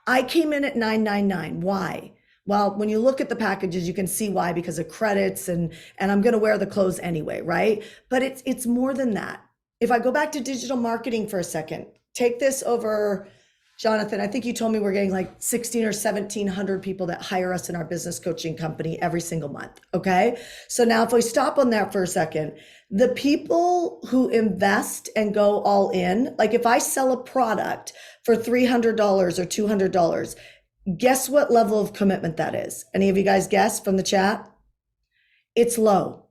I came in at $999. Why? Well, when you look at the packages, you can see why, because of credits and I'm going to wear the clothes anyway, right? But it's more than that. If I go back to digital marketing for a second, take this over, Jonathan, I think you told me we're getting like 16 or 1,700 people that hire us in our business coaching company every single month. Okay. So now if we stop on that for a second, the people who invest and go all in, like if I sell a product for $300 or $200, guess what level of commitment that is? Any of you guys guess from the chat? It's low.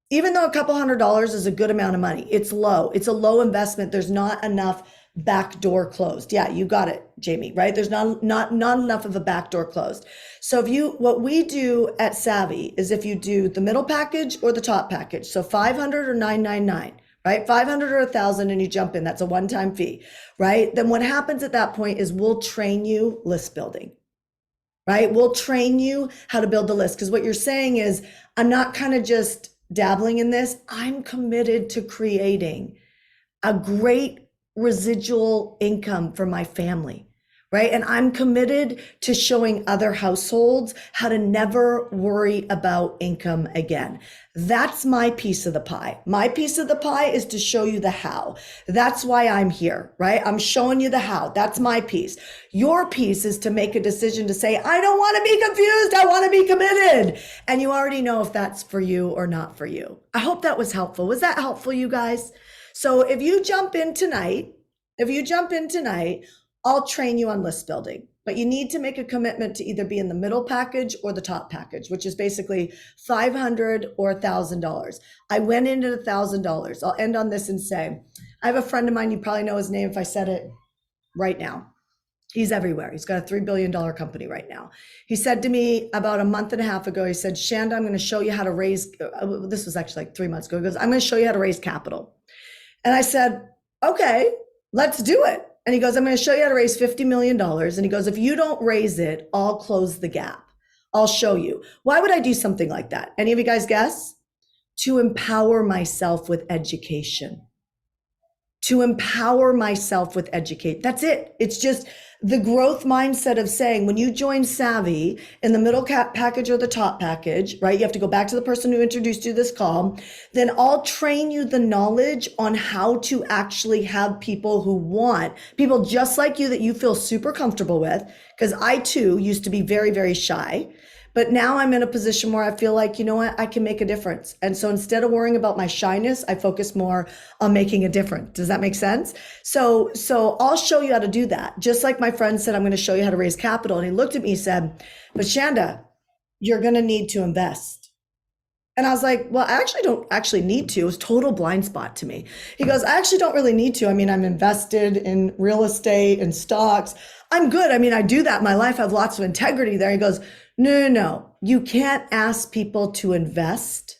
Even though a couple $100 is a good amount of money, it's low. It's a low investment. There's not enough back door closed. Yeah, you got it, Jamie, right? There's not enough of a back door closed. So what we do at Savvy is if you do the middle package or the top package, so 500 or 999, right? 500 or 1,000 and you jump in, that's a one-time fee, right? Then what happens at that point is we'll train you list building, right? We'll train you how to build the list. Because what you're saying is, I'm not kind of just dabbling in this. I'm committed to creating a great residual income for my family, right? And I'm committed to showing other households how to never worry about income again. That's my piece of the pie. My piece of the pie is to show you the how. That's why I'm here, right? I'm showing you the how. That's my piece. Your piece is to make a decision to say, I don't want to be confused. I want to be committed. And you already know if that's for you or not for you. I hope that was helpful. Was that helpful, you guys? So if you jump in tonight, I'll train you on list building, but you need to make a commitment to either be in the middle package or the top package, which is basically $500 or $1,000. I went into $1,000. I'll end on this and say, I have a friend of mine, you probably know his name if I said it right now. He's everywhere. He's got a $3 billion company right now. He said to me about a month and a half ago, he said, Shanda, I'm going to show you how to raise, this was actually like 3 months ago. He goes, I'm going to show you how to raise capital. And I said, okay, let's do it. And he goes, I'm going to show you how to raise $50 million. And he goes, if you don't raise it, I'll close the gap. I'll show you. Why would I do something like that? Any of you guys guess? To empower myself with education. to empower myself with educate. That's it. It's just the growth mindset of saying, when you join Savvy in the middle package or the top package, right? You have to go back to the person who introduced you to this call. Then I'll train you the knowledge on how to actually have people who want people just like you that you feel super comfortable with. Because I too used to be very, very shy. But now I'm in a position where I feel like, you know what, I can make a difference. And so instead of worrying about my shyness, I focus more on making a difference. Does that make sense? So I'll show you how to do that. Just like my friend said, I'm going to show you how to raise capital. And he looked at me and said, but Shanda, you're going to need to invest. And I was like, well, I actually don't actually need to. It was total blind spot to me. He goes, I actually don't really need to. I mean, I'm invested in real estate and stocks. I'm good. I mean, I do that in my life. I have lots of integrity there. He goes, no. You can't ask people to invest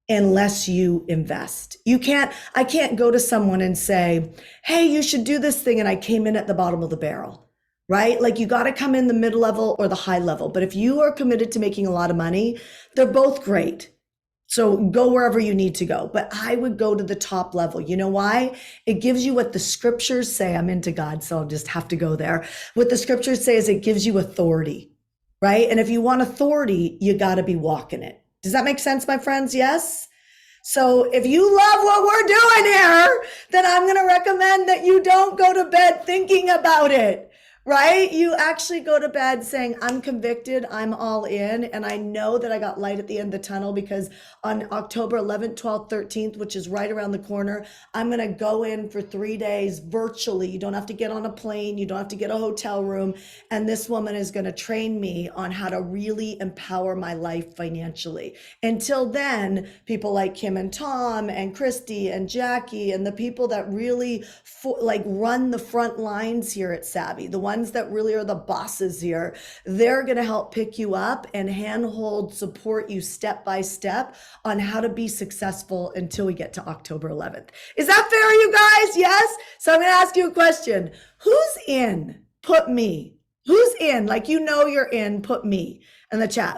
unless you invest. I can't go to someone and say, hey, you should do this thing. And I came in at the bottom of the barrel, right? Like you got to come in the mid level or the high level. But if you are committed to making a lot of money, they're both great. So go wherever you need to go. But I would go to the top level. You know why? It gives you what the scriptures say. I'm into God, so I'll just have to go there. What the scriptures say is it gives you authority. Right? And if you want authority, you got to be walking it. Does that make sense, my friends? Yes? So if you love what we're doing here, then I'm going to recommend that you don't go to bed thinking about it. Right? You actually go to bed saying, I'm convicted, I'm all in, and I know that I got light at the end of the tunnel because on October 11th, 12th, 13th, which is right around the corner, I'm going to go in for 3 days virtually. You don't have to get on a plane. You don't have to get a hotel room. And this woman is going to train me on how to really empower my life financially. Until then, people like Kim and Tom and Christy and Jackie and the people that really run the front lines here at Savvy, the ones that really are the bosses here, they're going to help pick you up and handhold, support you step by step on how to be successful until we get to October 11th. Is that fair, you guys? Yes? So I'm going to ask you a question. Who's in? Put me. Who's in? Like, you know, you're in, put me in the chat.